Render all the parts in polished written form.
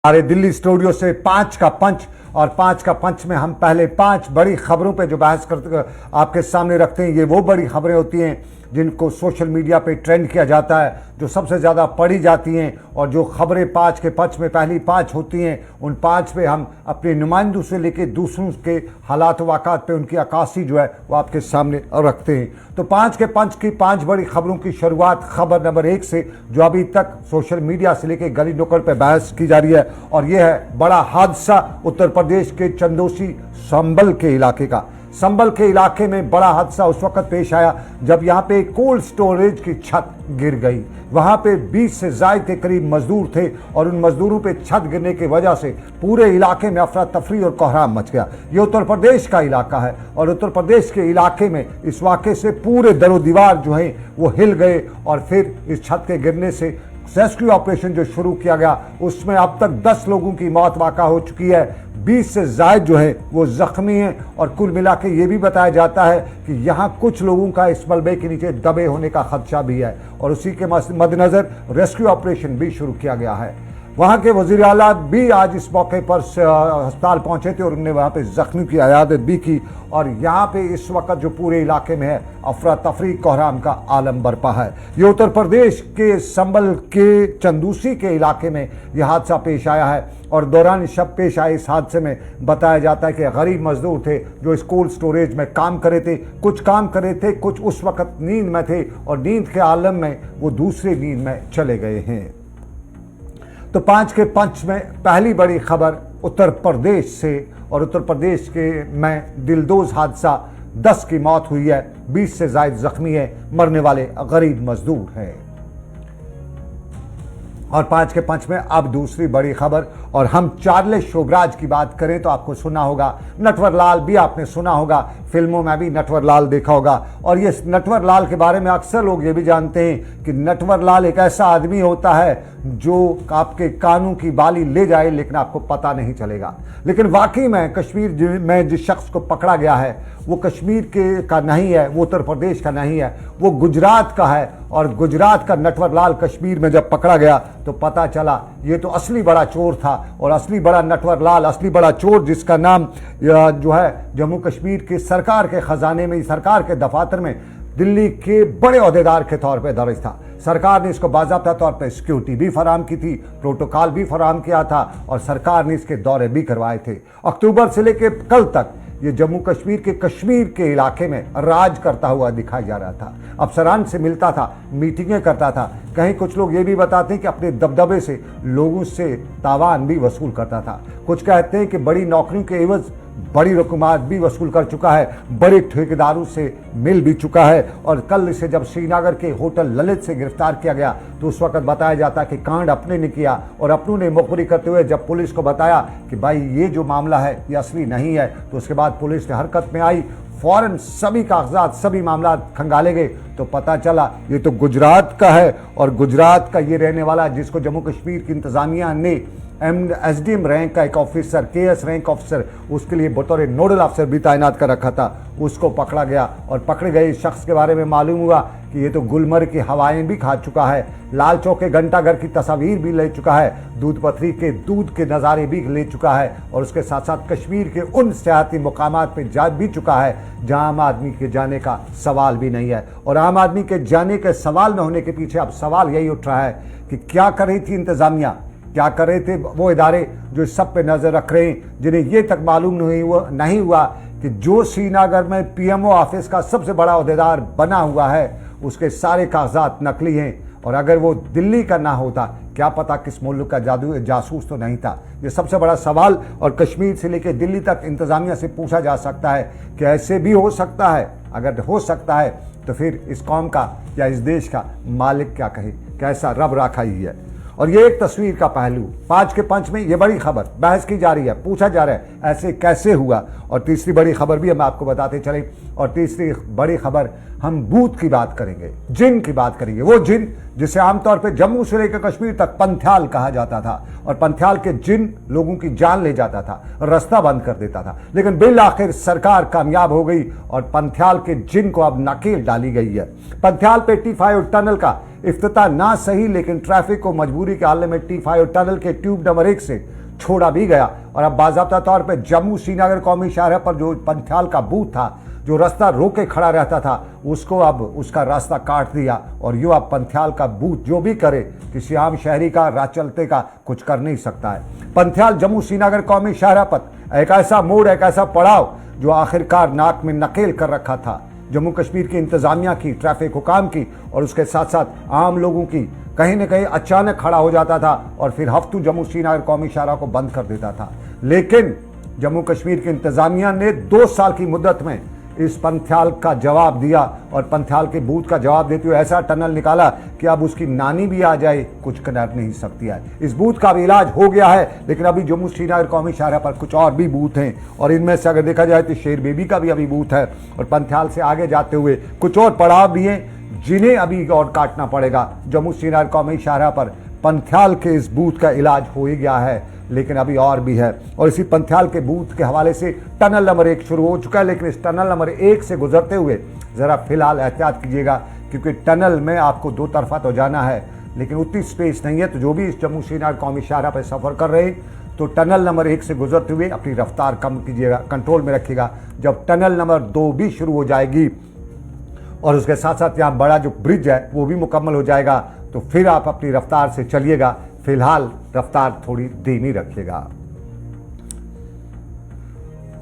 हमारे दिल्ली स्टूडियो से पांच का पंच। और पांच का पंच में हम पहले पांच बड़ी खबरों पे जो बहस करते आपके सामने रखते हैं। ये वो बड़ी खबरें होती हैं जिनको सोशल मीडिया पे ट्रेंड किया जाता है, जो सबसे ज़्यादा पढ़ी जाती हैं, और जो खबरें पाँच के पंच में पहली पाँच होती हैं उन पाँच पे हम अपने नुमाइंदों से लेकर दूसरों के हालात वाक़ात पे उनकी अक्कासी जो है वो आपके सामने रखते हैं। तो पाँच के पंच की पाँच बड़ी खबरों की शुरुआत खबर नंबर 1 से, जो अभी तक सोशल मीडिया से लेकर गली नुक्कड़ पे बहस की जा रही है, और यह है बड़ा हादसा उत्तर प्रदेश के चंदौसी संभल के इलाके का। संभल के इलाके में बड़ा हादसा उस वक्त पेश आया जब यहाँ पे कोल्ड स्टोरेज की छत गिर गई। वहाँ पे 20 से ज़ायद के करीब मजदूर थे और उन मजदूरों पे छत गिरने की वजह से पूरे इलाके में अफरा तफरी और कोहराम मच गया। ये उत्तर प्रदेश का इलाका है और उत्तर प्रदेश के इलाके में इस वाक़े से पूरे दरो दीवार जो हैं वो हिल गए। और फिर इस छत के गिरने से रेस्क्यू ऑपरेशन जो शुरू किया गया उसमें अब तक 10 लोगों की मौत वाक़ा हो चुकी है, 20 से ज़ायद जो है वो ज़ख्मी हैं। और कुल मिला के ये भी बताया जाता है कि यहाँ कुछ लोगों का इस मलबे के नीचे दबे होने का खदशा भी है और उसी के मद्देनज़र रेस्क्यू ऑपरेशन भी शुरू किया गया है। वहाँ के वज़ीर आला भी आज इस मौके पर अस्पताल पहुँचे थे और उन्होंने वहाँ पे ज़ख्मी की इयादत भी की। और यहाँ पे इस वक्त जो पूरे इलाके में है अफरा तफरी कोहराम का आलम बरपा है। ये उत्तर प्रदेश के संभल के चंदूसी के इलाके में यह हादसा पेश आया है और दौरान शब पेश आए इस हादसे में बताया जाता है कि गरीब मजदूर थे जो इस कोल्ड स्टोरेज में काम कर रहे थे। कुछ काम कर रहे थे, कुछ उस वक्त नींद में थे और नींद के आलम में वो दूसरी नींद में चले गए हैं। तो पाँच के पंच में पहली बड़ी खबर उत्तर प्रदेश से, और उत्तर प्रदेश के में दिलदोज हादसा, 10 की मौत हुई है, 20 से ज़ायद जख्मी है, मरने वाले गरीब मजदूर हैं। और पाँच के पंच में अब दूसरी बड़ी खबर, और हम चार्ल्स शोभराज की बात करें तो आपको सुना होगा, नटवर लाल भी आपने सुना होगा, फिल्मों में भी नटवर लाल देखा होगा। और ये नटवर लाल के बारे में अक्सर लोग ये भी जानते हैं कि नटवर लाल एक ऐसा आदमी होता है जो आपके कानों की बाली ले जाए लेकिन आपको पता नहीं चलेगा। लेकिन वाकई में कश्मीर में जिस शख्स को पकड़ा गया है वो कश्मीर के का नहीं है, वो उत्तर प्रदेश का नहीं है, वो गुजरात का है। और गुजरात का नटवर लाल कश्मीर में जब पकड़ा गया तो पता चला ये तो असली बड़ा चोर था। और असली बड़ा नटवर लाल, असली बड़ा चोर, जिसका नाम जो है जम्मू कश्मीर की सरकार के ख़जाने में, सरकार के दफातर में दिल्ली के बड़े ओहदेदार के तौर पे दर्ज था। सरकार ने इसको बाज़ाब्ता तौर पे सिक्योरिटी भी फराम की थी, प्रोटोकॉल भी फराम किया था और सरकार ने इसके दौरे भी करवाए थे। अक्टूबर से लेकर कल तक ये जम्मू कश्मीर के इलाके में राज करता हुआ दिखाई जा रहा था। अफसरान से मिलता था, मीटिंगें करता था, कहीं कुछ लोग ये भी बताते हैं कि अपने दबदबे से लोगों से तावान भी वसूल करता था। कुछ कहते हैं कि बड़ी नौकरियों के एवज बड़ी रकूमात भी वसूल कर चुका है, बड़े ठेकेदारों से मिल भी चुका है। और कल इसे जब श्रीनगर के होटल ललित से गिरफ्तार किया गया तो उस वक्त बताया जाता कि कांड अपने ने किया और अपनों ने मुखबरी करते हुए जब पुलिस को बताया कि भाई ये जो मामला है ये असली नहीं है, तो उसके बाद पुलिस ने हरकत में आई, फौरन सभी कागजात, सभी मामला खंगाले गए तो पता चला ये तो गुजरात का है। और गुजरात का ये रहने वाला जिसको जम्मू कश्मीर की इंतज़ामिया ने SDM रैंक का एक ऑफिसर, KS रैंक ऑफिसर, उसके लिए बतौर नोडल अफसर भी तैनात कर रखा था, उसको पकड़ा गया। और पकड़े गए इस शख्स के बारे में मालूम हुआ कि ये तो गुलमर्ग की हवाएं भी खा चुका है, लाल चौक के घंटाघर की तस्वीर भी ले चुका है, दूध पथरी के दूध के नज़ारे भी ले चुका है और उसके साथ साथ कश्मीर के उन सियाती मुकामात पे जा भी चुका है जहाँ आम आदमी के जाने का सवाल भी नहीं है। और आम आदमी के जाने के सवाल न होने के पीछे अब सवाल यही उठ रहा है कि क्या कर रही थी इंतज़ामिया, क्या कर रहे थे वो इदारे जो इस सब पे नज़र रख रहे हैं, जिन्हें ये तक मालूम नहीं हुआ कि जो श्रीनगर में PMO ऑफिस का सबसे बड़ा ओहदेदार बना हुआ है उसके सारे कागजात नकली हैं। और अगर वो दिल्ली का ना होता क्या पता किस मुल्क का जासूस तो नहीं था। ये सबसे बड़ा सवाल और कश्मीर से लेकर दिल्ली तक इंतज़ामिया से पूछा जा सकता है कि ऐसे भी हो सकता है। अगर हो सकता है तो फिर इस कौम का या इस देश का मालिक क्या कहे, कैसा रब राखा ही है। और ये एक तस्वीर का पहलू, पाँच के पंच में ये बड़ी खबर बहस की जा रही है, पूछा जा रहा है ऐसे कैसे हुआ। और तीसरी बड़ी खबर भी हम आपको बताते चलें। और तीसरी बड़ी खबर हम भूत की बात करेंगे, जिन की बात करेंगे। वो जिन जिसे आमतौर पे जम्मू से लेकर कश्मीर तक पंथ्याल कहा जाता था, और पंथ्याल के जिन लोगों की जान ले जाता था, रास्ता बंद कर देता था। लेकिन बिल आखिर सरकार कामयाब हो गई और पंथ्याल के जिन को अब नकेल डाली गई है। पंथ्याल पे T5 टनल का इफ्तिताह ना सही, लेकिन ट्रैफिक को मजबूरी के हाल में T5 टनल के ट्यूब नंबर 1 से छोड़ा भी गया, और अब बाज़ाब्ता तौर पे जम्मू श्रीनगर कौमी शाहराह पर जो पंथ्याल का बूथ था, जो रास्ता रोके खड़ा रहता था, उसको अब उसका रास्ता काट दिया, और यूँ अब पंथ्याल का बूथ जो भी करे, किसी आम शहरी का राह चलते का कुछ कर नहीं सकता है। पंथ्याल जम्मू श्रीनगर कौमी शाहराह पर एक ऐसा मोड़, एक ऐसा पड़ाव जो आखिरकार नाक में नकेल कर रखा था जम्मू कश्मीर की इंतजामिया की, ट्रैफिक हुकाम की, और उसके साथ साथ आम लोगों की, कहीं न कहीं अचानक खड़ा हो जाता था और फिर हफ्तों जम्मू श्रीनगर कौमी शाहराह को बंद कर देता था। लेकिन जम्मू कश्मीर की इंतजामिया ने 2 साल की मुद्दत में इस पंथ्याल का जवाब दिया, और पंथ्याल के बूथ का जवाब देते हुए ऐसा टनल निकाला कि अब उसकी नानी भी आ जाए कुछ कर नहीं सकती है। इस बूथ का भी इलाज हो गया है, लेकिन अभी जम्मू श्रीनगर कौमी शाहराह पर कुछ और भी बूथ हैं, और इनमें से अगर देखा जाए तो शेर बेबी का भी अभी बूथ है, और पंथ्याल से आगे जाते हुए कुछ और पड़ाव भी हैं जिन्हें अभी और काटना पड़ेगा। जम्मू श्रीनगर कौमी शाहराह पर पंथ्याल के इस बूथ का इलाज हो ही गया है, लेकिन अभी और भी है, और इसी पंथ्याल के बूथ के हवाले से टनल नंबर 1 शुरू हो चुका है। लेकिन इस टनल नंबर 1 से गुजरते हुए ज़रा फिलहाल एहतियात कीजिएगा, क्योंकि टनल में आपको 2 तरफा तो जाना है, लेकिन उतनी स्पेस नहीं है। तो जो भी इस जम्मू श्रीनगर कौमी शाहराह पर सफ़र कर रहे हैं, तो टनल नंबर 1 से गुजरते हुए अपनी रफ्तार कम कीजिएगा, कंट्रोल में रखिएगा। जब टनल नंबर 2 भी शुरू हो जाएगी और उसके साथ साथ यहाँ बड़ा जो ब्रिज है वो भी मुकम्मल हो जाएगा, तो फिर आप अपनी रफ्तार से चलिएगा। फिलहाल रफ्तार थोड़ी धीमी रखिएगा।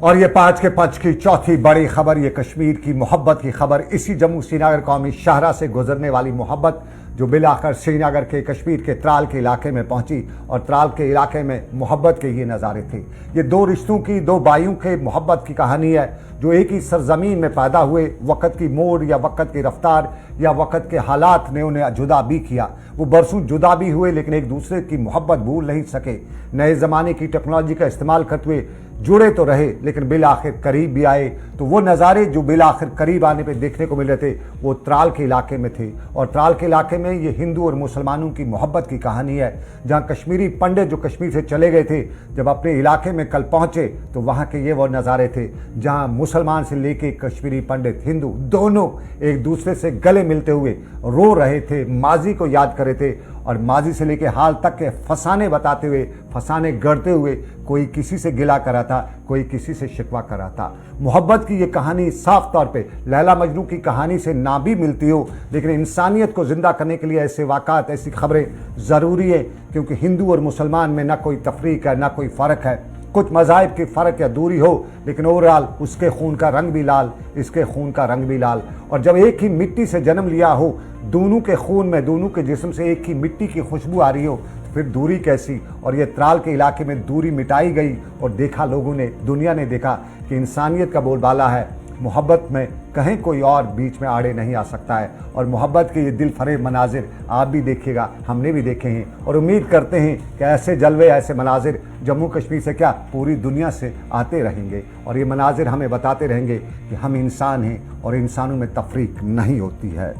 और ये 5 के 5 की चौथी बड़ी खबर, ये कश्मीर की मोहब्बत की खबर। इसी जम्मू श्रीनगर कौमी शाहराह से गुजरने वाली मोहब्बत जो बिलाकर श्रीनगर के कश्मीर के त्राल के इलाके में पहुंची, और त्राल के इलाके में मोहब्बत के ये नज़ारे थे। ये 2 रिश्तों की, 2 भाइयों के मोहब्बत की कहानी है, जो एक ही सरजमीन में पैदा हुए। वक़्त की मोड़ या वक़्त की रफ्तार या वक़्त के हालात ने उन्हें जुदा भी किया। वो बरसों जुदा भी हुए, लेकिन एक दूसरे की मोहब्बत भूल नहीं सके। नए ज़माने की टेक्नोलॉजी का इस्तेमाल करते हुए जुड़े तो रहे, लेकिन बिल आखिर करीब भी आए। तो वो नज़ारे जो बिल आखिर करीब आने पे देखने को मिल रहे थे, वो त्राल के इलाके में थे। और त्राल के इलाके में ये हिंदू और मुसलमानों की मोहब्बत की कहानी है, जहाँ कश्मीरी पंडित जो कश्मीर से चले गए थे, जब अपने इलाके में कल पहुँचे तो वहाँ के ये वो नज़ारे थे, जहाँ मुसलमान से लेके कश्मीरी पंडित, हिंदू दोनों एक दूसरे से गले मिलते हुए रो रहे थे, माजी को याद कर रहे थे, और माजी से लेके हाल तक के फसाने बताते हुए, फसाने गढ़ते हुए, कोई किसी से गिला करा था, कोई किसी से शिकवा करा था। मोहब्बत की ये कहानी साफ तौर पे लैला मजनू की कहानी से ना भी मिलती हो, लेकिन इंसानियत को जिंदा करने के लिए ऐसे वाक़ात, ऐसी खबरें ज़रूरी है, क्योंकि हिंदू और मुसलमान में ना कोई तफरीक है, ना कोई फ़र्क है। कुछ मज़ाहिब की फ़र्क या दूरी हो, लेकिन ओवरऑल उसके खून का रंग भी लाल, इसके खून का रंग भी लाल। और जब एक ही मिट्टी से जन्म लिया हो, दोनों के खून में, दोनों के जिस्म से एक ही मिट्टी की खुशबू आ रही हो, तो फिर दूरी कैसी। और ये त्राल के इलाके में दूरी मिटाई गई, और देखा लोगों ने, दुनिया ने देखा कि इंसानियत का बोलबाला है। मोहब्बत में कहीं कोई और बीच में आड़े नहीं आ सकता है। और मोहब्बत के ये दिल फरेब मनाजिर आप भी देखिएगा, हमने भी देखे हैं, और उम्मीद करते हैं कि ऐसे जलवे, ऐसे मनाजिर जम्मू कश्मीर से क्या पूरी दुनिया से आते रहेंगे, और ये मनाजिर हमें बताते रहेंगे कि हम इंसान हैं और इंसानों में तफरीक नहीं होती है।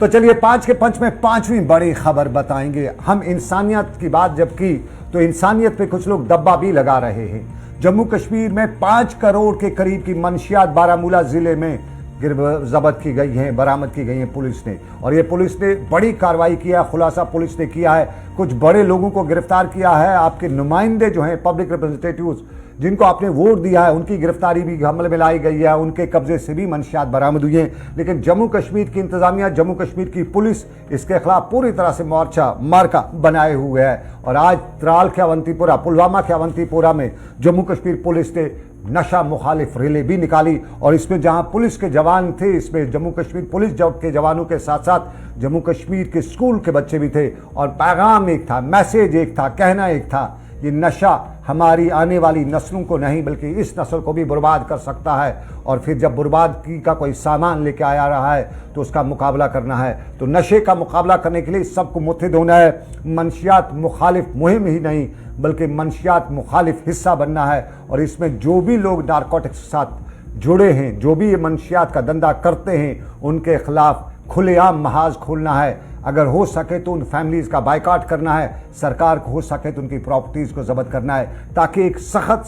तो चलिए 5 के पंच में 5वीं बड़ी खबर बताएंगे। हम इंसानियत की बात जब की, तो इंसानियत पे कुछ लोग दब्बा भी लगा रहे हैं। जम्मू कश्मीर में 5 करोड़ के करीब की मंशियात बारामूला जिले में जब्त की गई हैं, बरामद की गई हैं पुलिस ने, और ये पुलिस ने बड़ी कार्रवाई किया, खुलासा पुलिस ने किया है। कुछ बड़े लोगों को गिरफ्तार किया है। आपके नुमाइंदे जो हैं, पब्लिक रिप्रेजेंटेटिव्स, जिनको आपने वोट दिया है, उनकी गिरफ्तारी भी हमले में लाई गई है, उनके कब्जे से भी मंशियात बरामद हुई हैं। लेकिन जम्मू कश्मीर की इंतजामिया, जम्मू कश्मीर की पुलिस इसके खिलाफ पूरी तरह से मोर्चा मार्का बनाए हुए है। और आज त्राल के अवंतीपुरा, पुलवामा के अवंतीपुरा में जम्मू कश्मीर पुलिस ने नशा मुखालिफ रैली भी निकाली, और इसमें जहां पुलिस के जवान थे, इसमें जम्मू कश्मीर पुलिस के जवानों के साथ साथ जम्मू कश्मीर के स्कूल के बच्चे भी थे। और पैगाम एक था, मैसेज एक था, कहना एक था, ये नशा हमारी आने वाली नस्लों को नहीं बल्कि इस नस्ल को भी बर्बाद कर सकता है। और फिर जब बर्बादी का कोई सामान लेके आया रहा है तो उसका मुकाबला करना है। तो नशे का मुकाबला करने के लिए सबको मुत्तहिद होना है। मंशियात मुखालिफ मुहिम ही नहीं बल्कि मंशियात मुखालिफ हिस्सा बनना है। और इसमें जो भी लोग नारकोटिक्स के साथ जुड़े हैं, जो भी ये मंशियात का धंधा करते हैं, उनके खिलाफ खुलेआम महाज खोलना है। अगर हो सके तो उन फैमिलीज़ का बायकॉट करना है, सरकार को हो सके तो उनकी प्रॉपर्टीज़ को ज़ब्त करना है, ताकि एक सख्त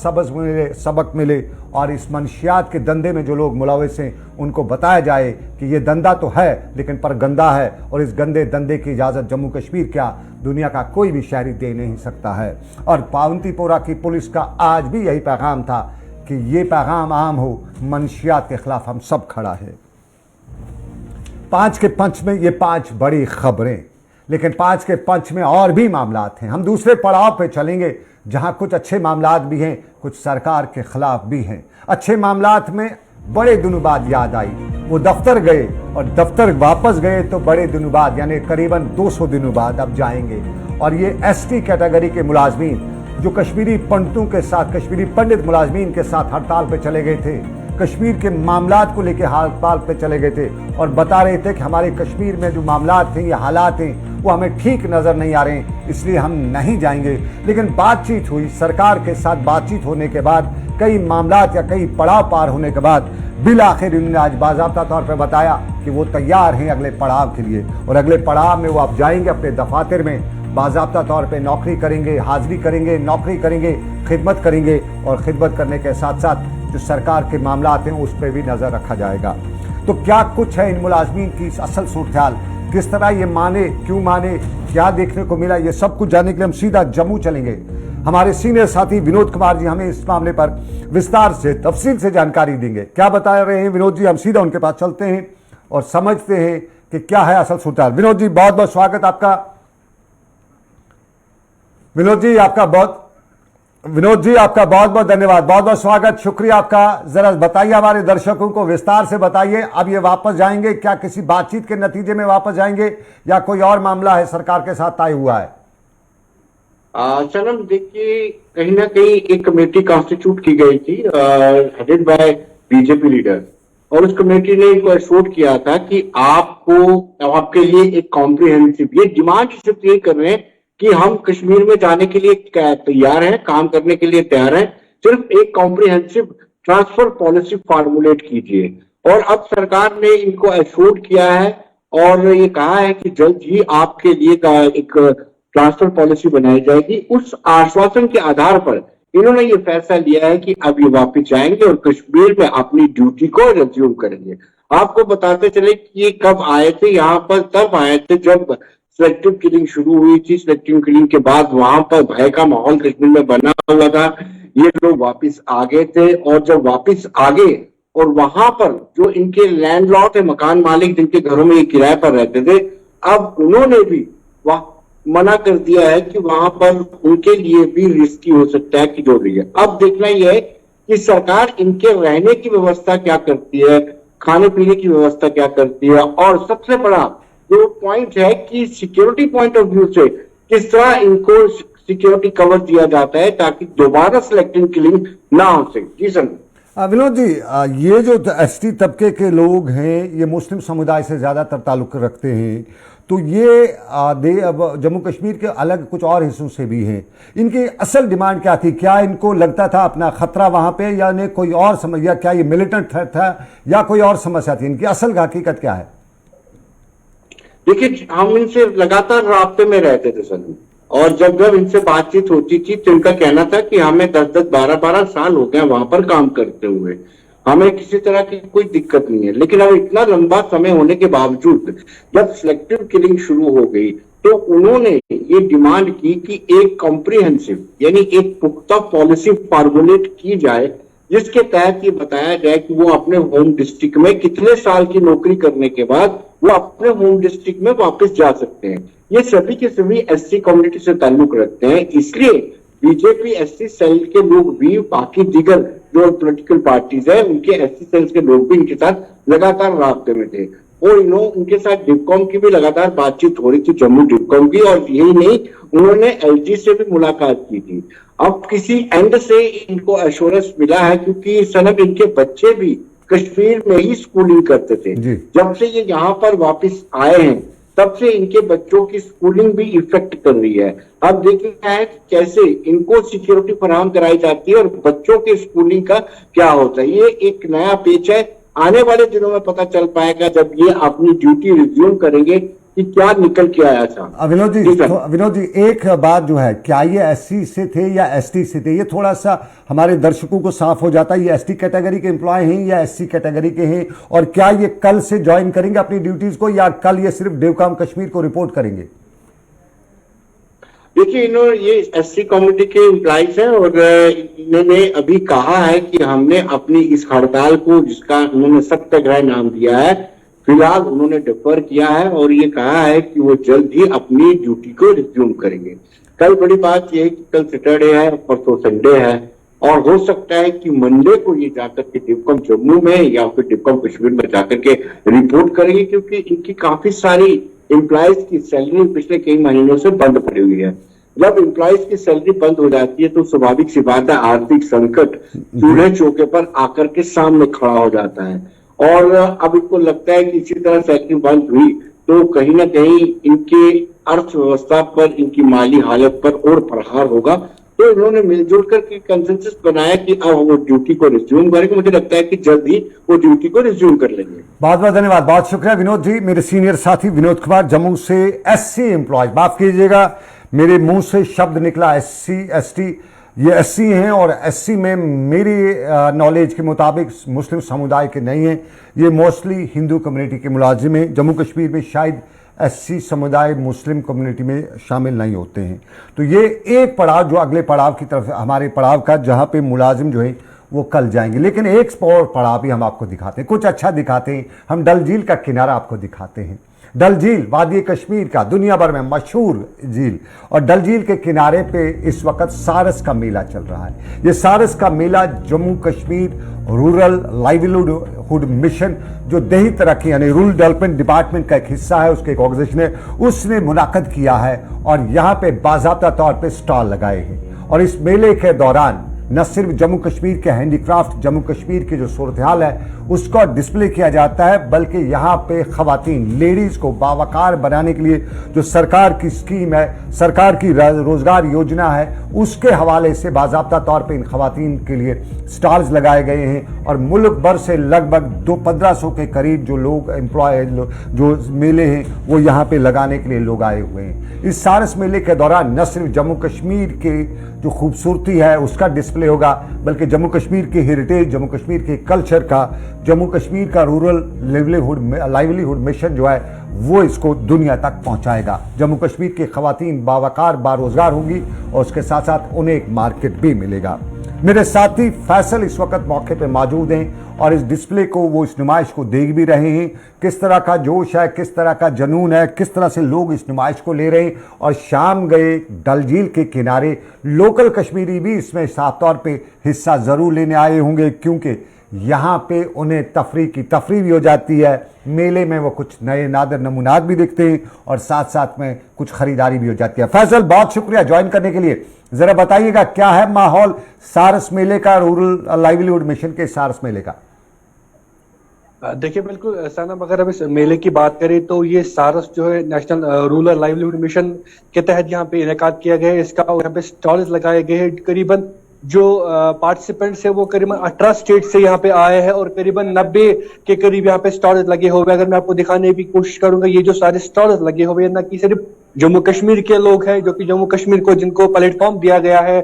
सबक मिले और इस मंशियात के धंधे में जो लोग मुलविस हैं उनको बताया जाए कि ये धंधा तो है लेकिन पर गंदा है, और इस गंदे धंधे की इजाज़त जम्मू कश्मीर क्या दुनिया का कोई भी शहरी दे नहीं सकता है। और पावंतीपोरा की पुलिस का आज भी यही पैगाम था कि ये पैगाम आम हो, मंशियात के खिलाफ हम सब खड़ा है। 5 के पंच में ये 5 बड़ी खबरें, लेकिन 5 के पंच में और भी मामलात हैं। हम दूसरे पड़ाव पे चलेंगे जहां कुछ अच्छे मामलात भी हैं, कुछ सरकार के खिलाफ भी हैं। अच्छे मामलात में बड़े दिनों बाद याद आई, वो दफ्तर गए और दफ्तर वापस गए तो बड़े दिनों बाद, यानी करीबन 200 दिनों बाद अब जाएंगे। और ये एसटी कैटेगरी के मुलाजमीन जो कश्मीरी पंडितों के साथ, कश्मीरी पंडित मुलाजमीन के साथ हड़ताल पे चले गए थे, कश्मीर के मामलात को लेकर हड़ताल पे चले गए थे और बता रहे थे कि हमारे कश्मीर में जो मामलात हैं या हालात हैं वो हमें ठीक नज़र नहीं आ रहे हैं, इसलिए हम नहीं जाएंगे। लेकिन बातचीत हुई, सरकार के साथ बातचीत होने के बाद, कई मामलात या कई पड़ाव पार होने के बाद बिल आखिर उन्होंने आज बाज़ाब्ता तौर पर बताया कि वो तैयार हैं अगले पड़ाव के लिए, और अगले पड़ाव में वो अब जाएंगे अपने दफातर में, बाज़ाब्ता तौर पे नौकरी करेंगे, हाजिरी करेंगे, नौकरी करेंगे, खिदमत करेंगे, और खिदमत करने के साथ साथ जो सरकार के मामलात हैं उस पर भी नज़र रखा जाएगा। तो क्या कुछ है इन मुलाजमीन की असल सूरत-ए-हाल, किस तरह ये माने, क्यों माने, क्या देखने को मिला, ये सब कुछ जानने के लिए हम सीधा जम्मू चलेंगे। हमारे सीनियर साथी विनोद कुमार जी हमें इस मामले पर विस्तार से, तफसील से जानकारी देंगे। क्या बता रहे हैं विनोद जी? हम सीधा उनके पास चलते हैं और समझते हैं कि क्या है असल सूरत-ए-हाल। विनोद जी बहुत बहुत स्वागत आपका। विनोद जी आपका बहुत बहुत धन्यवाद, बहुत बहुत स्वागत, शुक्रिया आपका। जरा बताइए हमारे दर्शकों को, विस्तार से बताइए, अब ये वापस जाएंगे, क्या किसी बातचीत के नतीजे में वापस जाएंगे या कोई और मामला है सरकार के साथ तय हुआ है? चलन देखिए, कहीं ना कहीं एक कमेटी कॉन्स्टिट्यूट की गई थी हेडेड बाय बीजेपी लीडर, और उस कमेटी ने इनको एश्योर किया था कि आपको, आपके लिए एक कॉम्प्रिहेंसिव, ये डिमांड सिर्फ ये कर रहे हैं कि हम कश्मीर में जाने के लिए तैयार हैं, काम करने के लिए तैयार हैं, सिर्फ एक कॉम्प्रिहेंसिव ट्रांसफर पॉलिसी फार्मुलेट कीजिए। और अब सरकार ने इनको एश्योर किया है और ये कहा है कि जल्द ही आपके लिए एक ट्रांसफर पॉलिसी बनाई जाएगी। उस आश्वासन के आधार पर इन्होंने ये फैसला लिया है कि अब ये वापस जाएंगे और कश्मीर में अपनी ड्यूटी को रिज्यूम करेंगे। आपको बताते चले कि ये कब आए थे यहाँ पर, तब आए थे जब सिलेक्टिव किलिंग शुरू हुई थी। सिलेक्टिव किलिंग के बाद वहां पर भय का माहौल कश्मीर में बना हुआ था। ये लोग वापस आ गए थे, और जब वापस आ गए और वहां पर जो इनके लैंडलॉर्ड है, मकान मालिक जिनके घरों में ये किराए पर रहते थे, अब उन्होंने भी मना कर दिया है कि वहां पर उनके लिए भी रिस्की हो सकता है कि जो भी है। अब देखना यह है कि सरकार इनके रहने की व्यवस्था क्या करती है, खाने पीने की व्यवस्था क्या करती है, और सबसे बड़ा जो पॉइंट है कि सिक्योरिटी पॉइंट ऑफ व्यू से किस तरह इनको सिक्योरिटी कवर दिया जाता है ताकि दोबारा सिलेक्टिव किलिंग ना हो सके। जी सर। विनोद जी, ये जो एसटी तबके के लोग हैं ये मुस्लिम समुदाय से ज़्यादातर ताल्लुक़ रखते हैं, तो ये अब जम्मू कश्मीर के अलग कुछ और हिस्सों से भी हैं। इनकी असल डिमांड क्या थी? क्या इनको लगता था अपना खतरा वहाँ पे, या ने कोई और समस्या, क्या ये मिलिटेंट थ्रेट था या कोई और समस्या थी? इनकी असल हकीकत क्या है? देखिए, हम इनसे लगातार राब्ते में रहते थे सर, और जब जब इनसे बातचीत होती थी तो इनका कहना था कि हमें 10-10, 12-12 साल हो गए वहां पर काम करते हुए, हमें किसी तरह की कोई दिक्कत नहीं है। लेकिन अब इतना लंबा समय होने के बावजूद जब सिलेक्टिव किलिंग शुरू हो गई तो उन्होंने ये डिमांड की कि एक कॉम्प्रिहेंसिव, यानी एक पुख्ता पॉलिसी फार्मुलेट की जाए जिसके तहत ये बताया जाए कि वो अपने होम डिस्ट्रिक्ट में कितने साल की नौकरी करने के बाद वो अपने होम डिस्ट्रिक्ट में वापस जा सकते हैं। ये सभी के सभी एससी कम्युनिटी से ताल्लुक रखते हैं, इसलिए बीजेपी एससी सेल के लोग भी, बाकी दीगर जो पॉलिटिकल पार्टीज है उनके एससी सेल्स के लोग भी इनके साथ लगातार राब्ते में थे, और उनके साथ डिपकॉम की भी लगातार बातचीत हो रही थी, जम्मू डिपकॉम की। और यही नहीं, उन्होंने एलजी से भी मुलाकात की थी। अब किसी एंड से इनको एश्योरेंस मिला है, क्योंकि सनम इनके बच्चे भी कश्मीर में ही स्कूलिंग करते थे। जब से ये यहाँ पर वापस आए हैं तब से इनके बच्चों की स्कूलिंग भी इफेक्ट कर रही है। अब देखिए क्या है कि कैसे इनको सिक्योरिटी फराहम कराई जाती है और बच्चों के स्कूलिंग का क्या होता है। ये एक नया पेच है, आने वाले दिनों में पता चल पाएगा जब ये अपनी ड्यूटी रिज्यूम करेंगे कि क्या निकल के आया था। विनोद जी एक बात जो है, क्या ये एससी से थे या एसटी से थे, ये थोड़ा सा हमारे दर्शकों को साफ हो जाता है। ये एसटी कैटेगरी के एम्प्लॉय हैं या एससी कैटेगरी के हैं, और क्या ये कल से ज्वाइन करेंगे अपनी ड्यूटीज को, या कल ये सिर्फ डेवकाम कश्मीर को रिपोर्ट करेंगे? देखिए इन्होंने ये एससी कम्युनिटी के एम्प्लॉइज हैं और इन्होंने अभी कहा है कि हमने अपनी इस हड़ताल को, जिसका उन्होंने सत्याग्रह नाम दिया है, फिलहाल उन्होंने डिफर किया है और ये कहा है कि वो जल्द ही अपनी ड्यूटी को रिज्यूम करेंगे। कल बड़ी बात यह है कि कल सैटरडे है, परसों संडे है और हो सकता है कि मंडे को ये जाकर के डिवकम जम्मू में या फिर डिवकम कश्मीर में जाकर के रिपोर्ट करेंगे, क्योंकि इनकी काफी सारी एम्प्लॉयज की सैलरी पिछले कई महीनों से बंद पड़ी हुई है। जब एम्प्लॉयज की सैलरी बंद हो जाती है तो स्वाभाविक सी बात है, आर्थिक संकट चूल्हे चौके पर आकर के सामने खड़ा हो जाता है। और अब इनको लगता है कि इसी तरह सैलरी बंद हुई तो कहीं ना कहीं इनके अर्थव्यवस्था पर, इनकी माली हालत पर और प्रहार होगा। तो इन्होंने मिलजुल करके कंसेंसस बनाया कि अब वो ड्यूटी को रिज्यूम करेंगे। मुझे लगता है कि जल्द ही वो ड्यूटी को रिज्यूम कर लेंगे। बहुत बहुत धन्यवाद, बहुत शुक्रिया विनोद जी। मेरे सीनियर साथी विनोद कुमार जम्मू से, एससी एम्प्लॉय, माफ कीजिएगा मेरे मुंह से शब्द निकला एससी एसटी, ये एससी हैं और एससी में मेरी नॉलेज के मुताबिक मुस्लिम समुदाय के नहीं हैं, ये मोस्टली हिंदू कम्युनिटी के मुलाजिम हैं। जम्मू कश्मीर में शायद एससी समुदाय मुस्लिम कम्युनिटी में शामिल नहीं होते हैं। तो ये एक पड़ाव जो अगले पड़ाव की तरफ, हमारे पड़ाव का, जहाँ पे मुलाजिम जो है वो कल जाएंगे। लेकिन एक और पड़ाव भी हम आपको दिखाते हैं, कुछ अच्छा दिखाते हैं। हम डल झील का किनारा आपको दिखाते हैं। डल झील वादी कश्मीर का दुनिया भर में मशहूर झील, और डल झील के किनारे पे इस वक्त सारस का मेला चल रहा है। ये सारस का मेला Jammu Kashmir rural livelihood mission, जो देही तरक्की यानी रूरल डेवलपमेंट डिपार्टमेंट का एक हिस्सा है, उसके एक ऑर्गेनाइजेशन है, उसने मुनाकद किया है और यहाँ पे बाज़ाब्ता तौर पे स्टॉल लगाए हैं। और इस मेले के दौरान न सिर्फ जम्मू कश्मीर के हैंडीक्राफ्ट, जम्मू कश्मीर की जो सूरत हाल है उसका डिस्प्ले किया जाता है, बल्कि यहाँ पे खवातीन, लेडीज को बावकार बनाने के लिए जो सरकार की स्कीम है, सरकार की रोजगार योजना है, उसके हवाले से बाज़ाब्ता तौर पे इन खवातीन के लिए स्टॉल्स लगाए गए हैं। और मुल्क भर से लगभग 1500 के करीब जो लोग एम्प्लॉय, जो मेले हैं वो यहाँ पे लगाने के लिए लोग आए हुए हैं। इस सारस मेले के दौरान न सिर्फ जम्मू कश्मीर के जो खूबसूरती है उसका डिस्प्ले होगा, बल्कि जम्मू कश्मीर की हेरिटेज, जम्मू कश्मीर के कल्चर का, जम्मू कश्मीर का रूरल लाइवलीहुड मिशन जो है वो इसको दुनिया तक पहुंचाएगा। जम्मू कश्मीर की खवातीन बावकार, बारोजगार होंगी और उसके साथ साथ उन्हें एक मार्केट भी मिलेगा। मेरे साथी फैसल इस वक्त मौके पे मौजूद हैं और इस डिस्प्ले को, वो इस नुमाइश को देख भी रहे हैं। किस तरह का जोश है, किस तरह का जुनून है, किस तरह से लोग इस नुमाइश को ले रहे हैं। और शाम गए डल झील के किनारे लोकल कश्मीरी भी इसमें साफ तौर पे हिस्सा ज़रूर लेने आए होंगे, क्योंकि यहाँ पे उन्हें तफरी भी हो जाती है। मेले में वो कुछ नए नादर नमूनात भी दिखते हैं और साथ साथ में कुछ खरीदारी भी हो जाती है। फैसल, बहुत शुक्रिया ज्वाइन करने के लिए। जरा बताइएगा क्या है माहौल सारस मेले का, रूरल लाइवलीहुड मिशन के सारस मेले का? देखिए बिल्कुल सनम, अगर अब इस मेले की बात करें तो ये सारस जो है नेशनल रूरल लाइवलीहुड मिशन के तहत यहाँ पे इनेकाद किया गया है। इसका यहाँ पे स्टॉल्स लगाए गए हैं। करीबन जो पार्टिसिपेंट्स है वो करीबन 18 स्टेट से यहाँ पे आए हैं और करीबन 90 के करीब यहाँ पे स्टॉल्स लगे हुए। अगर मैं आपको दिखाने की कोशिश करूंगा, ये जो सारे स्टॉल्स लगे हुए हैं ना कि सिर्फ जम्मू कश्मीर के लोग हैं, जो कि जम्मू कश्मीर को, जिनको प्लेटफॉर्म दिया गया है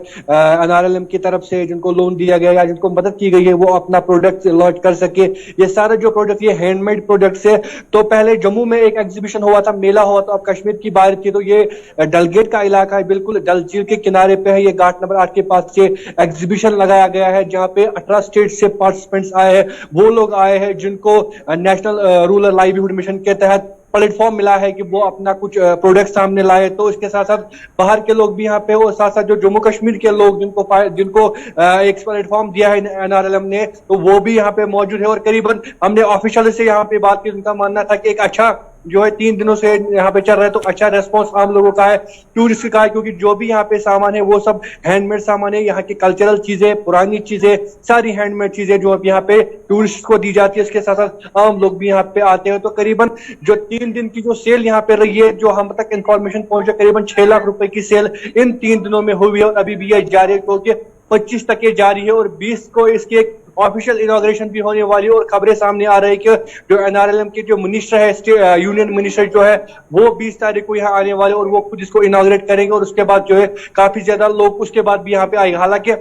NRLM की तरफ से, जिनको लोन दिया गया है, जिनको मदद की गई है, वो अपना प्रोडक्ट लॉन्च कर सके। ये सारे जो प्रोडक्ट, ये हैंडमेड प्रोडक्ट्स है। तो पहले जम्मू में एक एग्जीबिशन हुआ था, मेला हुआ था। अब कश्मीर की बात की तो ये डलगेट का इलाका है, बिल्कुल डल झील के किनारे पे है। ये घाट नंबर 8 के पास से एग्जीबिशन लगाया गया है, जहाँ पे 18 स्टेट से पार्टिसिपेंट्स आए हैं। वो लोग आए हैं जिनको नेशनल रूरल लाइवलीहुड मिशन के तहत प्लेटफॉर्म मिला है कि वो अपना कुछ प्रोडक्ट सामने लाए। तो इसके साथ साथ बाहर के लोग भी यहाँ पे, और साथ साथ जो जम्मू कश्मीर के लोग जिनको एक प्लेटफॉर्म दिया है NRLM ने, तो वो भी यहाँ पे मौजूद है। और करीबन हमने ऑफिशियल से यहाँ पे बात की, उनका मानना था कि एक अच्छा जो है 3 दिनों से यहाँ पे चल रहा है, तो अच्छा रेस्पॉन्स आम लोगों का है, टूरिस्ट का है, क्योंकि जो भी यहाँ पे सामान है वो सब हैंडमेड सामान है। यहाँ की कल्चरल चीजें, पुरानी चीजें, सारी हैंडमेड चीजें जो अब यहाँ पे टूरिस्ट को दी जाती है, इसके साथ साथ आम लोग भी यहाँ पे आते हैं। तो करीबन जो 3 दिन की जो सेल यहाँ पे रही है, जो हम तक इंफॉर्मेशन पहुंचे, करीबन 6 लाख रुपए की सेल इन 3 दिनों में हुई है और अभी भी ये जारी है, क्योंकि 25 तक ये जारी है और 20 को इसकी एक ऑफिशियल इनॉग्रेशन भी होने वाली है। और खबरें सामने आ रही है कि जो एनआरएलएम के जो मिनिस्टर है, यूनियन मिनिस्टर जो है, वो 20 तारीख को यहाँ आने वाले और वो खुद इसको इनॉग्रेट करेंगे और उसके बाद जो है काफी ज्यादा लोग उसके बाद भी यहाँ पे आएंगे। हालांकि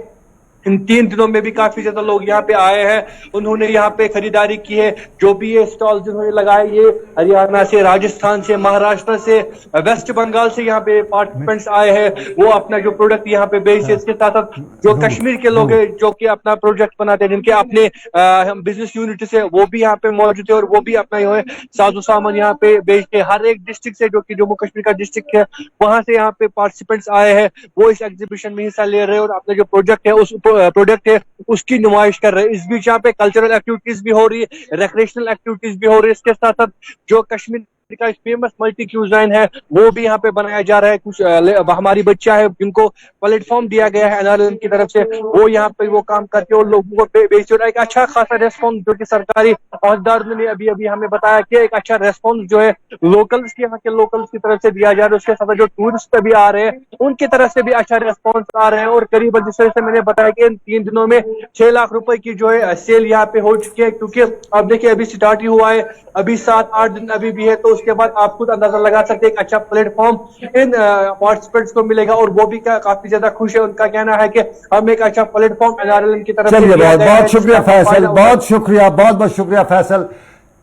इन 3 दिनों में भी काफी ज्यादा लोग यहाँ पे आए हैं, उन्होंने यहाँ पे खरीदारी की है। जो भी ये स्टॉल जिन्होंने लगाए, ये हरियाणा से, राजस्थान से, महाराष्ट्र से, वेस्ट बंगाल से यहाँ पे पार्टिसिपेंट्स आए हैं, वो अपना जो प्रोडक्ट यहाँ पे बेचते हैं। इसके साथ साथ जो कश्मीर के लोग हैं जो कि अपना प्रोजेक्ट बनाते हैं, जिनके अपने बिजनेस यूनिट से, वो भी यहाँ पे मौजूद है और वो भी अपना जो है साजो सामान यहाँ पे बेचते हैं। हर एक डिस्ट्रिक्ट से, जो कि जम्मू कश्मीर का डिस्ट्रिक्ट है, वहां से यहाँ पे पार्टिसिपेंट्स आए हैं, वो इस एग्जीबिशन में हिस्सा ले रहे हैं और अपना जो प्रोजेक्ट है, उस प्रोडक्ट है उसकी नुमाइश कर रहे हैं। इस बीच यहाँ पे कल्चरल एक्टिविटीज भी हो रही है, रिक्रिएशनल एक्टिविटीज भी हो रही है। इसके साथ साथ जो कश्मीर का फेमस मल्टी क्यूजाइन है वो भी यहाँ पे बनाया जा रहा है। कुछ हमारी बच्चा है जिनको प्लेटफॉर्म दिया गया है एनआरएलएम की तरफ से, वो यहाँ पे वो काम करके और लोगों को बेच रहा है। एक अच्छा खासा रेस्पॉन्स जो कि सरकारी औहदेदारों ने अभी अभी हमें बताया कि एक अच्छा रेस्पॉन्स जो है लोकल्स के, यहाँ के लोकल्स की तरफ से दिया जा रहा है। उसके साथ जो टूरिस्ट भी आ रहे हैं उनकी तरफ से भी अच्छा रेस्पॉन्स आ रहे हैं। और करीबन जिस तरह से मैंने बताया कि इन 3 दिनों में 6 लाख रुपए की जो है सेल यहाँ पे हो चुकी है, क्योंकि अब देखिए अभी स्टार्ट ही हुआ है, अभी 7-8 दिन अभी भी है, तो उसके बाद आप खुद अंदाजा लगा सकते हैं एक अच्छा प्लेटफॉर्म इन पार्टिसिपेंट्स को मिलेगा और वो भी काफी ज्यादा खुश है। उनका कहना है कि हम एक अच्छा प्लेटफॉर्म एनआरएलएम की तरफ से चलिए, दिया बहुत गया है, बहुत शुक्रिया जिसका फैसल, फायदा बहुत शुक्रिया, बहुत बहुत शुक्रिया फैसल।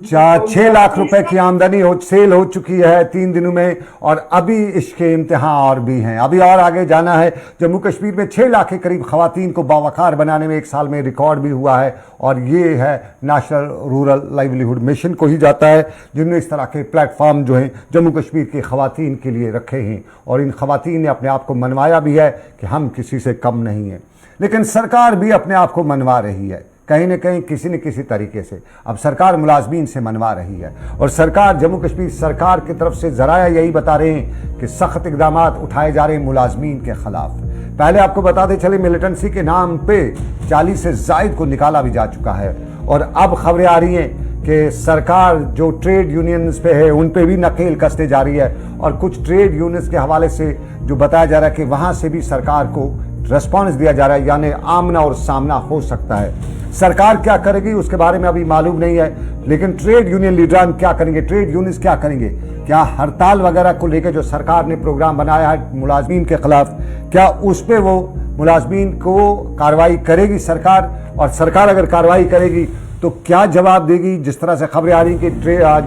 6 लाख रुपए की आमदनी सेल हो चुकी है 3 दिनों में और अभी इसके इम्तिहान और भी हैं, अभी और आगे जाना है। जम्मू कश्मीर में 6 लाख के करीब खवातीन को बावकार बनाने में 1 साल में रिकॉर्ड भी हुआ है और ये है नेशनल रूरल लाइवलीहुड मिशन को ही जाता है, जिन्होंने इस तरह के प्लेटफॉर्म जो हैं जम्मू कश्मीर की खवातीन के लिए रखे हैं और इन खवातीन ने अपने आप को मनवाया भी है कि हम किसी से कम नहीं हैं। लेकिन सरकार भी अपने आप को मनवा रही है कहीं न कहीं, किसी न किसी तरीके से। अब सरकार मुलाजमीन से मनवा रही है और सरकार, जम्मू कश्मीर सरकार की तरफ से जराया यही बता रहे हैं कि सख्त इकदाम उठाए जा रहे हैं मुलाजमीन के खिलाफ। पहले आपको बताते चले मिलिटेंसी के नाम पे 40 से जायद को निकाला भी जा चुका है और अब खबरें आ रही हैं कि सरकार जो ट्रेड यूनियंस पे है उन पे भी नकेल कसते जा रही है और कुछ ट्रेड यूनियंस के हवाले से जो बताया जा रहा है कि वहां से भी सरकार को रिस्पॉन्स दिया जा रहा है, यानी आमना और सामना हो सकता है। सरकार क्या करेगी उसके बारे में अभी मालूम नहीं है, लेकिन ट्रेड यूनियन लीडरान क्या करेंगे, ट्रेड यूनियंस क्या करेंगे, क्या हड़ताल वगैरह को लेकर जो सरकार ने प्रोग्राम बनाया है मुलाजमीन के खिलाफ, क्या उस पर वो मुलाजमीन को कार्रवाई करेगी सरकार? और सरकार अगर कार्रवाई करेगी तो क्या जवाब देगी? जिस तरह से खबरें आ रही कि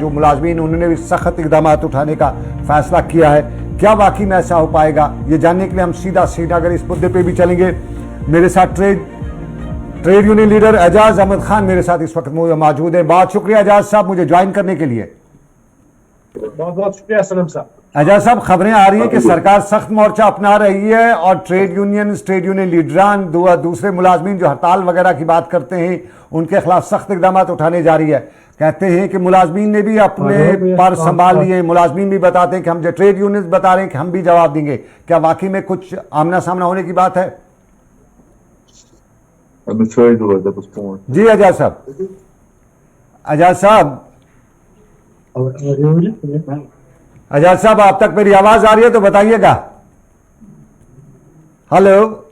जो मुलाजमीन उन्होंने भी सख्त इकदाम उठाने का फैसला किया है, क्या वाकई में ऐसा हो पाएगा? ये जानने के लिए हम सीधा श्रीनगर इस मुद्दे पे भी चलेंगे। मेरे साथ trade union leader Ejaz Ahmed Khan मेरे साथ इस वक्त मौजूद है। बहुत शुक्रिया एजाज साहब मुझे ज्वाइन करने के लिए। बहुत बहुत शुक्रिया सनम साहब। एजाज साहब, खबरें आ रही हैं कि सरकार सख्त मोर्चा अपना रही है और ट्रेड यूनियन लीडरान दूसरे मुलाजमीन जो हड़ताल वगैरह की बात करते हैं उनके खिलाफ सख्त इकदाम उठाने जा रही है। कहते हैं कि मुलाजमीन ने भी अपने पर संभाल लिए, मुलाजमीन भी बताते हैं कि हम जो ट्रेड यूनियन बता रहे हैं कि हम भी जवाब देंगे। क्या वाकई में कुछ आमना सामना होने की बात है? जी एजाज साहब, एजाज साहब, एजाज साहब आप तक मेरी आवाज आ रही है तो बताइएगा। हेलो,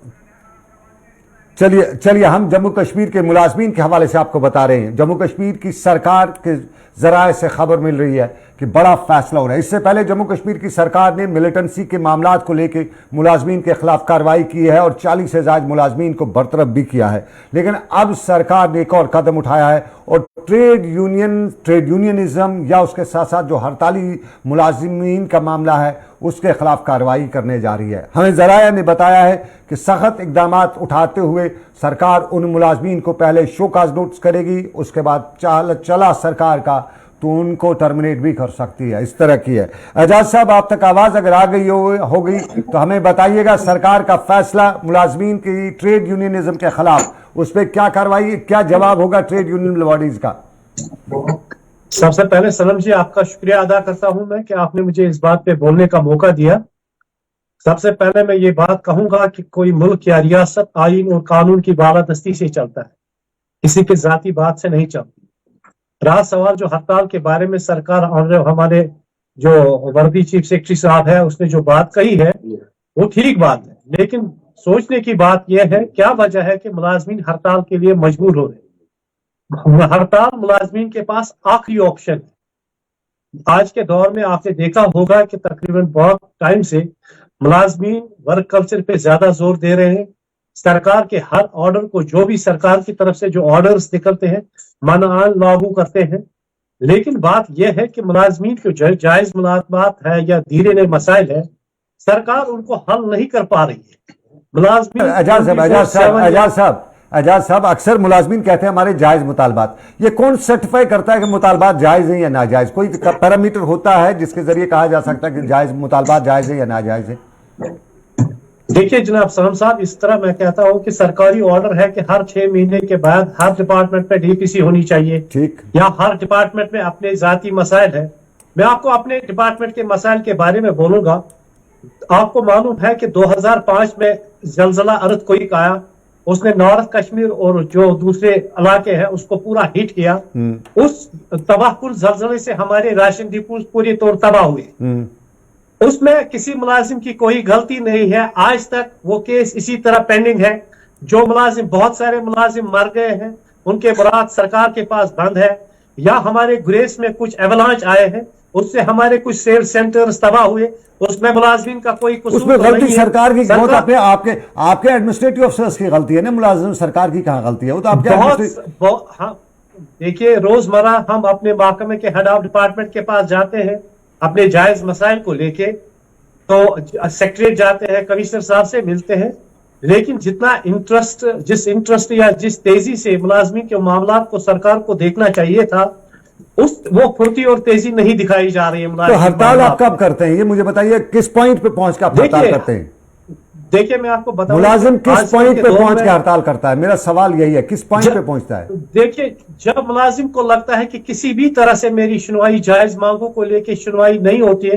चलिए हम जम्मू कश्मीर के मुलाजमीन के हवाले से आपको बता रहे हैं। जम्मू कश्मीर की सरकार के जराए से खबर मिल रही है कि बड़ा फैसला हो रहा है। इससे पहले जम्मू कश्मीर की सरकार ने मिलिटेंसी के मामलात को लेकर मुलाजमीन के खिलाफ कार्रवाई की है और 40 से ज़ायद मुलाजमीन को बरतरफ भी किया है। लेकिन अब सरकार ने एक और कदम उठाया है और ट्रेड यूनियनिज्म या उसके साथ साथ जो हड़ताली मुलाजमीन का मामला है उसके खिलाफ कार्रवाई करने जा रही है। हमें जराया ने बताया है कि सख्त इकदाम उठाते हुए सरकार उन मुलाजमीन को पहले शोकाज नोटिस करेगी, उसके बाद चला सरकार का तो उनको टर्मिनेट भी कर सकती है। इस तरह की है। एजाज साहब, आप तक आवाज अगर आ गई हो गई तो हमें बताइएगा सरकार का फैसला मुलाजमीन की ट्रेड यूनियनिज्म के खिलाफ, उस पर क्या कार्रवाई, क्या जवाब होगा ट्रेड यूनियन बॉडीज का? सबसे पहले सनम जी आपका शुक्रिया अदा करता हूं मैं कि आपने मुझे इस बात पे बोलने का मौका दिया। सबसे पहले मैं ये बात कहूंगा कि कोई मुल्क या रियासत आईन और कानून की बालादस्ती से चलता है, किसी के जाती बात से नहीं चलती। रहा सवाल जो हड़ताल के बारे में सरकार और हमारे जो वर्दी चीफ सेक्रेटरी साहब है उसने जो बात कही है वो ठीक बात है, लेकिन सोचने की बात यह है क्या वजह है कि मुलाजमीन हड़ताल के लिए मजबूर हो रहे हैं। हड़ताल मुलाजमीन के पास आखिरी ऑप्शन है। आज के दौर में आपने देखा होगा कि तकरीबन बहुत टाइम से मुलाजमीन वर्क कल्चर पे ज्यादा जोर दे रहे हैं। सरकार के हर ऑर्डर को, जो भी सरकार की तरफ से जो ऑर्डर्स निकलते हैं, मानान लागू करते हैं। लेकिन बात यह है कि मुलाजमीन के जो जायज मुलाजमात है या धीरे मसाइल है, सरकार उनको हल नहीं कर पा रही है। मुलाजमीन एजाज साहब, अक्सर मुलाजमीन कहते हैं हमारे जायज मुतालबात। ये कौन सर्टिफाई करता है कि मुतालबात जायज है या नाजायज? कोई पैरामीटर होता है जिसके जरिए कहा जा सकता है कि जायज मुतालबात जायज है या नाजायज है? देखिए जनाब सनम साहब, इस तरह मैं कहता हूं कि सरकारी ऑर्डर है कि हर 6 महीने के बाद हर डिपार्टमेंट में डीपीसी होनी चाहिए, ठीक, या हर डिपार्टमेंट में अपने जाती मसाइल है। मैं आपको अपने डिपार्टमेंट के मसाइल के बारे में बोलूंगा। आपको मालूम है कि 2005 में जलजला अर्थ आया, उसने नॉर्थ कश्मीर और जो दूसरे इलाके हैं उसको पूरा हिट किया। उस तबाहकुन जलजले से हमारे राशन डिपो पूरी तौर तबाह हुए। उसमें किसी मुलाजिम की कोई गलती नहीं है, आज तक वो केस इसी तरह पेंडिंग है। जो मुलाजिम, बहुत सारे मुलाजिम मर गए हैं, उनके मुराद सरकार के पास बंद है। या हमारे गुरेज में कुछ एवलांच आए हैं, उससे हमारे कुछ सेल्स सेंटर्स तबाह हुए, उसमें मुलाजिम का कोई कसूर उसमें गलती नहीं सरकार की, सरकार, अपने आपके एडमिनिस्ट्रेटिव अफसर्स की गलती है ना, मुलाजिम सरकार की कहां गलती है? वो तो आपके हाँ, देखिए रोजमर्रा हम अपने महकमे के हेड ऑफ डिपार्टमेंट के पास जाते हैं अपने जायज मसाइल को लेके, तो सेक्रेटरी जाते हैं, कमिश्नर साहब से मिलते हैं, लेकिन जिस इंटरेस्ट या जिस तेजी से मुलाजमी के मामला को सरकार को देखना चाहिए था, वो फुर्ती और तेजी नहीं दिखाई जा रही है। तो हड़ताल आप कब करते हैं ये मुझे बताइए, किस पॉइंट पे पहुंच के आप हड़ताल करते हैं? देखिए मैं आपको बताऊं, मुलाजिम किस पॉइंट पे पहुंच के हड़ताल करता है? मेरा सवाल यही है, किस पॉइंट पे पहुंचता है? देखिए, जब मुलाजिम को लगता है कि किसी भी तरह से मेरी सुनवाई, जायज मांगों को लेकर सुनवाई नहीं होती है,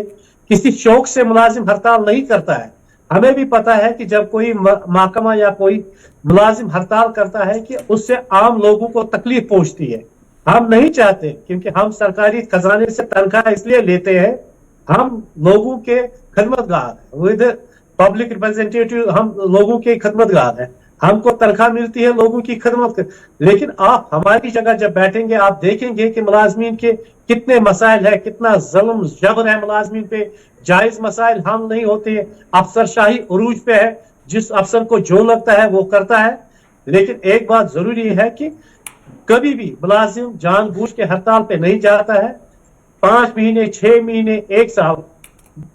किसी शौक से मुलाजिम हड़ताल नहीं करता है। हमें भी पता है कि जब कोई महकमा या कोई मुलाजिम हड़ताल करता है कि उससे आम लोगों को तकलीफ पहुंचती है। हम नहीं चाहते, क्योंकि हम सरकारी खजाने से तनख्वाह इसलिए लेते हैं, हम लोगों के खिदमतगार विद पब्लिक रिप्रेजेंटेटिव, हम लोगों के खिदमतगार हैं, हमको तनख्वाह मिलती है लोगों की खिदमत। लेकिन आप हमारी जगह जब बैठेंगे आप देखेंगे कि मुलाजमीन के कितने मसाइल है, कितना जुल्म जबर है मुलाजमीन पे, जायज मसाइल हल नहीं होते, अफसरशाही उरूज पे है, जिस अफसर को जो लगता है वो करता है। लेकिन एक बात जरूरी है कि कभी भी मुलाजिम जानबूझ के हड़ताल पे नहीं जाता है। 5 महीने, 6 महीने, 1 साल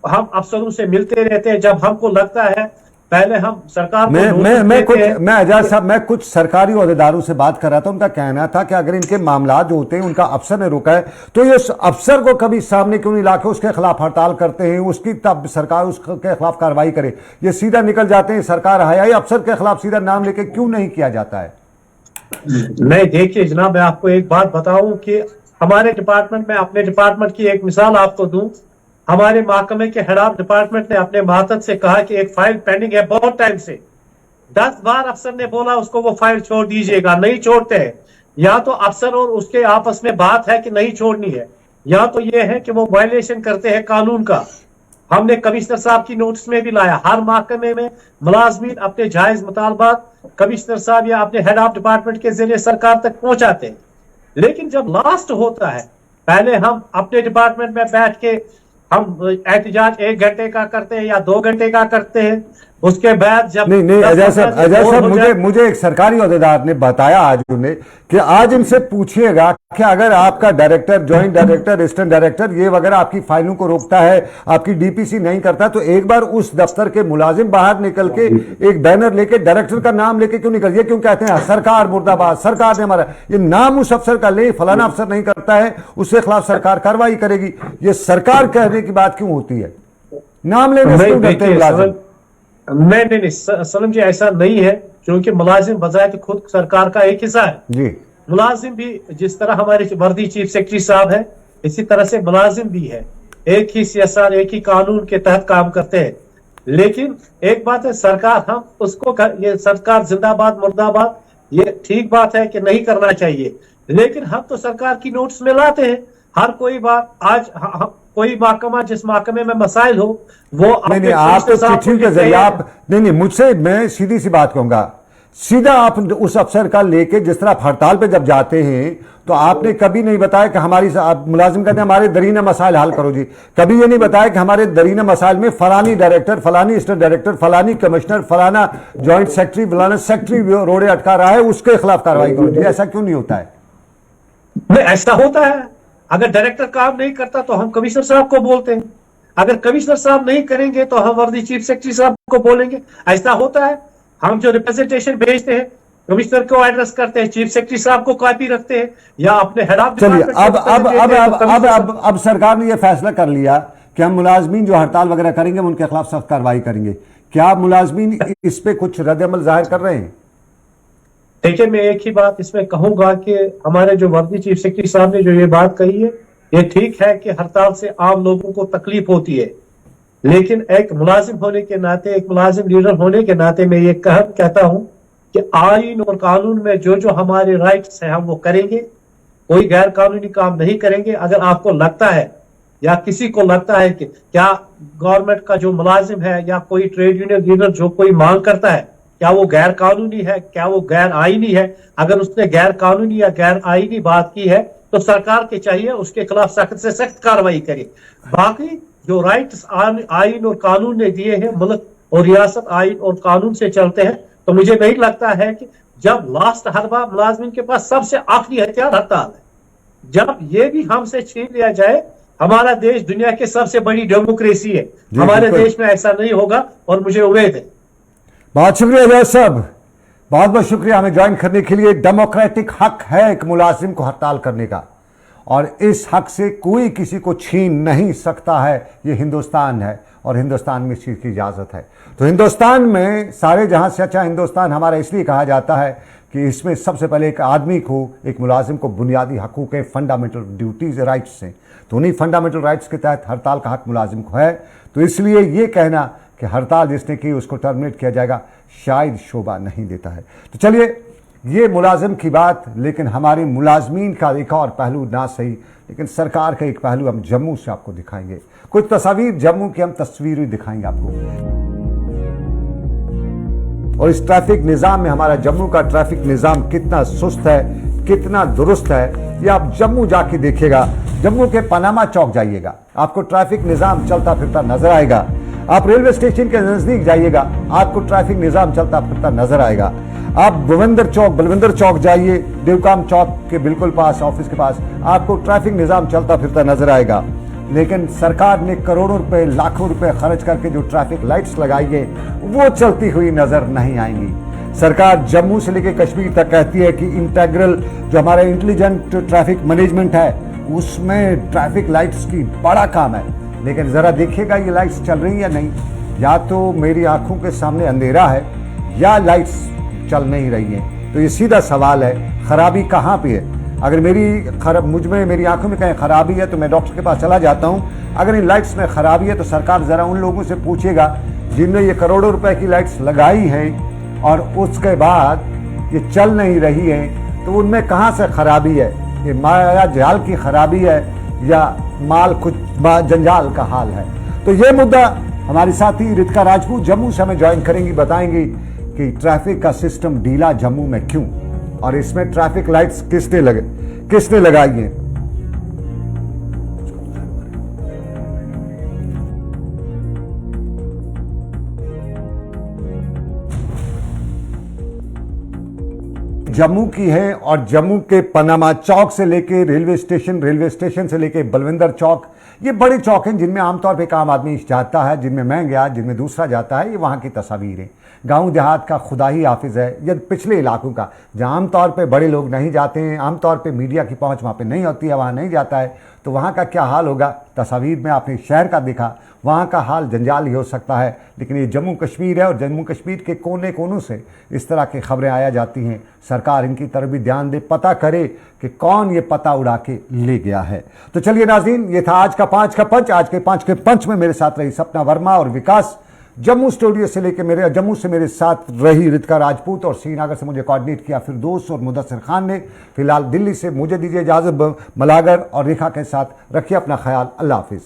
हम अफसरों से मिलते रहते हैं। जब हमको लगता है, पहले हम सरकार मैं एजाज साहब, मैं कुछ सरकारी ओहदेदारों से बात कर रहा था, उनका कहना था कि अगर इनके मामला जो होते हैं उनका अफसर ने रोका है तो ये अफसर को कभी सामने क्यों नहीं लाके उसके खिलाफ हड़ताल करते हैं, उसकी तब सरकार उसके खिलाफ कार्रवाई करे। ये सीधा निकल जाते हैं सरकार हयाई अफसर के खिलाफ सीधा नाम लेके क्यों नहीं किया जाता है? नहीं, देखिए जनाब, मैं आपको एक बात बताऊं कि हमारे डिपार्टमेंट में, अपने डिपार्टमेंट की एक मिसाल आपको दूं, हमारे महकमे के हेड ऑफ डिपार्टमेंट ने अपने मातहत से कहा कि एक फाइल पेंडिंग है बहुत टाइम से। 10 बार अफसर ने बोला उसको वो फाइल छोड़ दीजिएगा, नहीं छोड़ते हैं। या तो अफसर और उसके आपस में बात है कि नहीं छोड़नी है, या तो ये है कि वो वायलेशन करते हैं कानून का। हमने कमिश्नर साहब की नोटिस में भी लाया, हर महकमे में मुलाजमीन अपने जायज मुतालबात कमिश्नर साहब या अपने हेड ऑफ डिपार्टमेंट के जरिए सरकार तक पहुंचाते हैं। लेकिन जब लास्ट होता है, पहले हम अपने डिपार्टमेंट में बैठ के हम एहतजाज 1 घंटे का करते हैं या 2 घंटे का करते हैं, उसके बाद जब नहीं अजय साहब, मुझे एक सरकारी ओहदेदार ने बताया आज उन्हें कि आज इनसे पूछिएगा कि अगर आपका director, joint director, assistant director ये वगैरह आपकी फाइलों को रोकता है, आपकी डीपीसी नहीं करता, तो एक बार उस दफ्तर के मुलाजिम बाहर निकल के एक बैनर लेके डायरेक्टर का नाम लेके क्यों निकल, ये क्यों कहते हैं सरकार मुर्दाबाद, सरकार ने हमारा, ये नाम उस अफसर का ले, फलाना अफसर नहीं करता है उसके खिलाफ सरकार कार्रवाई करेगी। ये सरकार कहने की बात क्यों होती है? नाम लेने से क्यों डरते हैं मुलाजिम? नहीं सनम जी, ऐसा नहीं है, क्योंकि मुलाजिम बजाय कि खुद सरकार का एक हिस्सा है जी। मुलाजिम भी जिस तरह हमारे वर्दी चीफ सेक्रेटरी साहब है, इसी तरह से मुलाजिम भी है, एक ही सीएसआर एक ही कानून के तहत काम करते हैं। लेकिन एक बात है, सरकार हम उसको ये सरकार जिंदाबाद मुर्दाबाद, ये ठीक बात है कि नहीं करना चाहिए, लेकिन हम तो सरकार की नोट्स में लाते हैं हर कोई बात। आज कोई महकमा जिस महकमे में मसाइल हो वो नहीं आप तो चिट्ठी के जरिए आप नहीं मुझसे मैं सीधी सी बात कहूंगा, सीधा आप उस अफसर का लेके जिस तरह आप हड़ताल पे जब जाते हैं तो आपने कभी नहीं बताया कि हमारी मुलाजिम कहते हैं हमारे दरीना मसाइल हल करो जी, कभी ये नहीं बताया कि हमारे दरीना मसाइल में फलानी डायरेक्टर, फलानी असिस्टेंट डायरेक्टर, फलानी कमिश्नर, फलाना जॉइंट सेक्रेटरी, फलाना सेक्रेटरी रोड़े अटका रहा है, उसके खिलाफ कार्रवाई करो जी। ऐसा क्यों नहीं होता है? नहीं, ऐसा होता है। अगर डायरेक्टर काम नहीं करता तो हम कमिश्नर साहब को बोलते हैं, अगर कमिश्नर साहब नहीं करेंगे तो हम वर्दी चीफ सेक्रेटरी साहब को बोलेंगे। ऐसा होता है। हम जो रिप्रेजेंटेशन भेजते हैं कमिश्नर को एड्रेस करते हैं, चीफ सेक्रेटरी साहब को कॉपी रखते हैं या अपने हेड ऑफ चलिए अब सरकार ने यह फैसला कर लिया कि हम मुलाजमीन जो हड़ताल वगैरह करेंगे उनके खिलाफ सख्त कार्रवाई करेंगे। क्या मुलाजमीन इस पे कुछ रद्द-ए-अमल जाहिर कर रहे हैं? देखिए, मैं एक ही बात इसमें कहूंगा कि हमारे जो वर्दी चीफ सेक्रेटरी साहब ने जो ये बात कही है, ये ठीक है कि हड़ताल से आम लोगों को तकलीफ होती है, लेकिन एक मुलाजिम होने के नाते, एक मुलाजिम लीडर होने के नाते मैं ये कहता हूं कि आईन और कानून में जो जो हमारे राइट्स हैं हम वो करेंगे, कोई गैर कानूनी काम नहीं करेंगे। अगर आपको लगता है या किसी को लगता है कि क्या गवर्नमेंट का जो मुलाजिम है या कोई ट्रेड यूनियन लीडर जो कोई मांग करता है, क्या वो गैर कानूनी है, क्या वो गैर आईनी है, अगर उसने गैर कानूनी या गैर आईनी बात की है तो सरकार के चाहिए उसके खिलाफ सख्त से सख्त कार्रवाई करे। बाकी जो राइट्स आईन और कानून ने दिए हैं, मुल्क और रियासत आईन और कानून से चलते हैं, तो मुझे नहीं लगता है कि जब लास्ट हरबा मुलाजिम के पास सबसे आखिरी हथियार हड़ताल है, जब ये भी हमसे छीन लिया जाए, हमारा देश दुनिया की सबसे बड़ी डेमोक्रेसी है, हमारे देश में ऐसा नहीं होगा और मुझे उम्मीद है। बहुत शुक्रिया अजय साहब, बहुत बहुत शुक्रिया हमें ज्वाइन करने के लिए। डेमोक्रेटिक हक है एक मुलाजिम को हड़ताल करने का और इस हक से कोई किसी को छीन नहीं सकता है। ये हिंदुस्तान है और हिंदुस्तान में इस चीज़ की इजाज़त है। तो हिंदुस्तान में सारे जहां से अच्छा हिंदुस्तान हमारा इसलिए कहा जाता है कि इसमें सबसे पहले एक आदमी को, एक मुलाजिम को बुनियादी हकूक़ हैं, फंडामेंटल ड्यूटीज़ राइट्स हैं। तो उन्हीं फंडामेंटल राइट्स के तहत हड़ताल का हक मुलाजिम को है। तो इसलिए ये कहना कि हड़ताल जिसने की उसको टर्मिनेट किया जाएगा शायद शोभा नहीं देता है। तो चलिए, ये मुलाजिम की बात, लेकिन हमारे मुलाजमीन का एक और पहलू ना सही, लेकिन सरकार का एक पहलू हम जम्मू से आपको दिखाएंगे। कुछ तस्वीर जम्मू की हम तस्वीरें दिखाएंगे आपको, और इस ट्रैफिक निज़ाम में हमारा जम्मू का ट्रैफिक निज़ाम कितना सुस्त है, कितना दुरुस्त है, ये आप जम्मू जाके देखिएगा। जम्मू के पनामा चौक जाइएगा, आपको ट्रैफिक निज़ाम चलता फिरता नजर आएगा। आप रेलवे स्टेशन के नजदीक जाइएगा, आपको ट्रैफिक निज़ाम चलता फिरता नजर आएगा। आप बलविंदर चौक जाइए, देवकाम चौक के बिल्कुल पास, ऑफिस के पास, आपको ट्रैफिक निज़ाम चलता फिरता नजर आएगा। लेकिन सरकार ने करोड़ों रुपए, लाखों रुपए खर्च करके जो ट्रैफिक लाइट्स लगाई है वो चलती हुई नजर नहीं आएंगी। सरकार जम्मू से लेकर कश्मीर तक कहती है कि इंटेग्रल जो हमारा इंटेलिजेंट ट्रैफिक मैनेजमेंट है उसमें ट्रैफिक लाइट्स की बड़ा काम है, लेकिन जरा देखिएगा ये लाइट्स चल रही है नहीं। या तो मेरी आंखों के सामने अंधेरा है या लाइट्स चल नहीं रही है। तो ये सीधा सवाल है, खराबी कहाँ पे है? अगर मेरी आंखों में कहीं खराबी है तो मैं डॉक्टर के पास चला जाता हूँ। अगर इन लाइट्स में खराबी है तो सरकार जरा उन लोगों से पूछेगा जिनने ये करोड़ों रुपए की लाइट्स लगाई हैं और उसके बाद ये चल नहीं रही है, तो उनमें कहाँ से खराबी है? ये माया जाल की खराबी है या माल कुछ जंजाल का हाल है? तो ये मुद्दा हमारी साथी रितिका राजपूत जम्मू से हमें ज्वाइन करेंगी, बताएंगी कि ट्रैफिक का सिस्टम ढीला जम्मू में क्यों, और इसमें ट्रैफिक लाइट्स किसने लगाई हैं। जम्मू की है और जम्मू के पनामा चौक से लेके रेलवे स्टेशन से लेके बलविंदर चौक, ये बड़े चौक हैं जिनमें आमतौर पे एक आम आदमी जाता है, जिनमें मैं गया, जिनमें दूसरा जाता है। ये वहाँ की तस्वीर है। गांव देहात का खुदा ही हाफिज है, या पिछले इलाकों का जहाँ आमतौर पे बड़े लोग नहीं जाते हैं, आमतौर पे मीडिया की पहुँच वहाँ पे नहीं होती है, वहाँ नहीं जाता है। तो वहाँ का क्या हाल होगा। तस्वीर में आपने शहर का देखा, वहाँ का हाल जंजाल ही हो सकता है, लेकिन ये जम्मू कश्मीर है और जम्मू कश्मीर के कोने कोनों से इस तरह की खबरें आया जाती हैं। सरकार इनकी तरफ भी ध्यान दे, पता करे कि कौन ये पता उड़ा के ले गया है। तो चलिए नाज़रीन, ये था आज का 5 का पंच। आज के 5 के पंच में मेरे साथ रही सपना वर्मा और विकास। जम्मू स्टूडियो से लेकर जम्मू से मेरे साथ रही रितिका राजपूत और श्रीनगर से मुझे कोऑर्डिनेट किया फिरदौस और मुदस्सिर खान ने। फिलहाल दिल्ली से मुझे दीजिए इजाज़त, मलागर और रेखा के साथ। रखिए अपना ख्याल। अल्लाह हाफिज़।